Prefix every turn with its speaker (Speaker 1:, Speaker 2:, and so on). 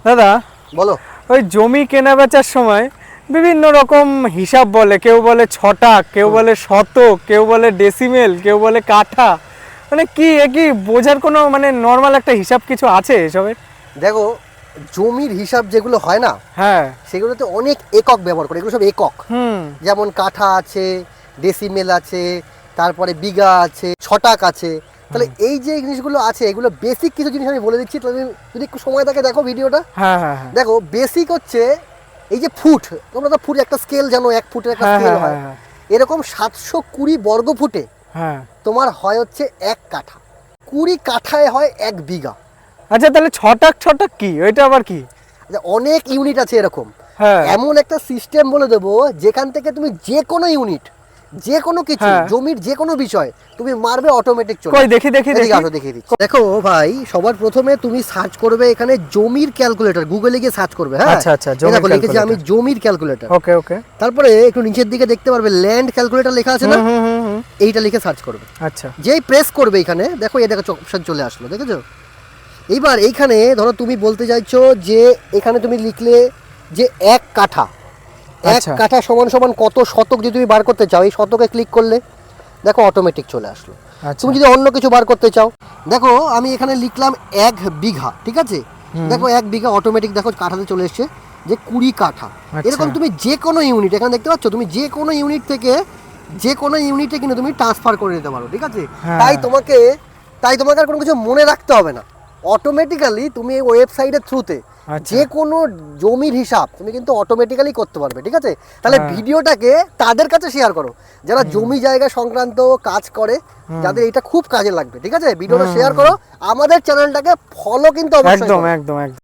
Speaker 1: দাদা
Speaker 2: বলো।
Speaker 1: ওই জমি কেনা বেচার সময় বিভিন্ন রকম হিসাব বলে, কেউ বলে ছটাক, কেউ বলে শতক, কেউ বলে ডেসিমেল, কেউ বলে কাঠা। মানে কি কি বোঝার কোনো মানে নর্মাল একটা হিসাব কিছু আছে এসবের?
Speaker 2: দেখো, জমির হিসাব যেগুলো হয় না,
Speaker 1: হ্যাঁ।
Speaker 2: সেগুলোতে অনেক একক ব্যবহার করে, এগুলো সব একক। যেমন কাঠা আছে, ডেসিমেল আছে, তারপরে বিঘা আছে, ছটাক আছে। তাহলে এই যে জিনিসগুলো আছে, এগুলো বেসিক কিছু জিনিস আমি বলে দিচ্ছি। তুমি যদি একটু সময় থাকে দেখো ভিডিওটা।
Speaker 1: হ্যাঁ হ্যাঁ হ্যাঁ।
Speaker 2: দেখো, বেসিক হচ্ছে এই যে ফুট, তোমরা তো ফুট একটা স্কেল জানো, 1 ফুটের একটা
Speaker 1: হ্যাঁ
Speaker 2: স্কেল
Speaker 1: হ্যাঁ
Speaker 2: হয়,
Speaker 1: হ্যাঁ
Speaker 2: এরকম 720 বর্গ ফুটে
Speaker 1: হ্যাঁ।
Speaker 2: তোমার হয় হচ্ছে 1 কাঠা। 20 কাঠায় হয় 1 বিঘা।
Speaker 1: আচ্ছা, তাহলে ছটাক ছটাক কি, ওইটা আবার কি?
Speaker 2: আচ্ছা, অনেক ইউনিট আছে এরকম।
Speaker 1: হ্যাঁ।
Speaker 2: এমন একটা সিস্টেম বলে দেবো যেখান থেকে তুমি যে কোনো ইউনিট, যে কোনো কিছু,
Speaker 1: হ্যাঁ।
Speaker 2: জমির যে কোনো বিষয় তুমি মারবে, অটোমেটিক চলে
Speaker 1: কই দেখি দেখি
Speaker 2: এদিকে
Speaker 1: দেখি।
Speaker 2: আসো, দেখিয়ে দিচ্ছি। দেখো ভাই, সবার প্রথমে তুমি সার্চ করবে এখানে জমির ক্যালকুলেটর, গুগলে গিয়ে সার্চ করবে। হ্যাঁ,
Speaker 1: আচ্ছা আচ্ছা,
Speaker 2: এই দেখো লিখেছি আমি জমির ক্যালকুলেটর।
Speaker 1: ওকে ওকে।
Speaker 2: তারপরে একটু নিচের দিকে দেখতে পারবে ল্যান্ড ক্যালকুলেটর লেখা আছে না, এইটা লিখে সার্চ করবে।
Speaker 1: আচ্ছা।
Speaker 2: যেই প্রেস করবে এখানে দেখো, এই দেখো অপশন চলে আসলো, দেখেছো? এইবার এইখানে ধরো তুমি বলতে চাইছো যে এখানে তুমি লিখলে যে 1 কাঠা, 1
Speaker 1: আচ্ছা।
Speaker 2: কাঠা সমান সমান কত শতক, যদি তুমি বার করতে চাও এই শতকে ক্লিক করলে দেখো অটোমেটিক চলে আসলো।
Speaker 1: আচ্ছা।
Speaker 2: তুমি যদি অন্য কিছু বার করতে চাও, দেখো আমি এখানে লিখলাম 1 বিঘা, ঠিক আছে? দেখো 1 বিঘা অটোমেটিক দেখো কাঠাতে চলে এসছে যে 20 কাঠা।
Speaker 1: আচ্ছা।
Speaker 2: এরকম তুমি যে কোনো ইউনিট, এখানে দেখতে পাচ্ছ, তুমি যে কোনো ইউনিট থেকে যে কোনো ইউনিটে কিন্তু তুমি ট্রান্সফার করে নিতে পারো, ঠিক আছে?
Speaker 1: হ্যাঁ।
Speaker 2: তাই তোমাকে আর কোনো কিছু মনে রাখতে হবে না। অটোমেটিক্যালি তুমি এই ওয়েবসাইটের থ্রুতে
Speaker 1: আচ্ছা।
Speaker 2: যে কোনো জমির হিসাব তুমি কিন্তু অটোমেটিক্যালি করতে পারবে, ঠিক আছে? তাহলে
Speaker 1: হ্যাঁ।
Speaker 2: ভিডিওটাকে তাদের কাছে শেয়ার করো যারা জমি জায়গা সংক্রান্ত কাজ করে, যাদের এটা খুব কাজে লাগবে, ঠিক আছে? ভিডিওটা শেয়ার করো, আমাদের চ্যানেলটাকে ফলো কিন্তু অবশ্যই
Speaker 1: একদম
Speaker 2: করো।
Speaker 1: একদম একদম।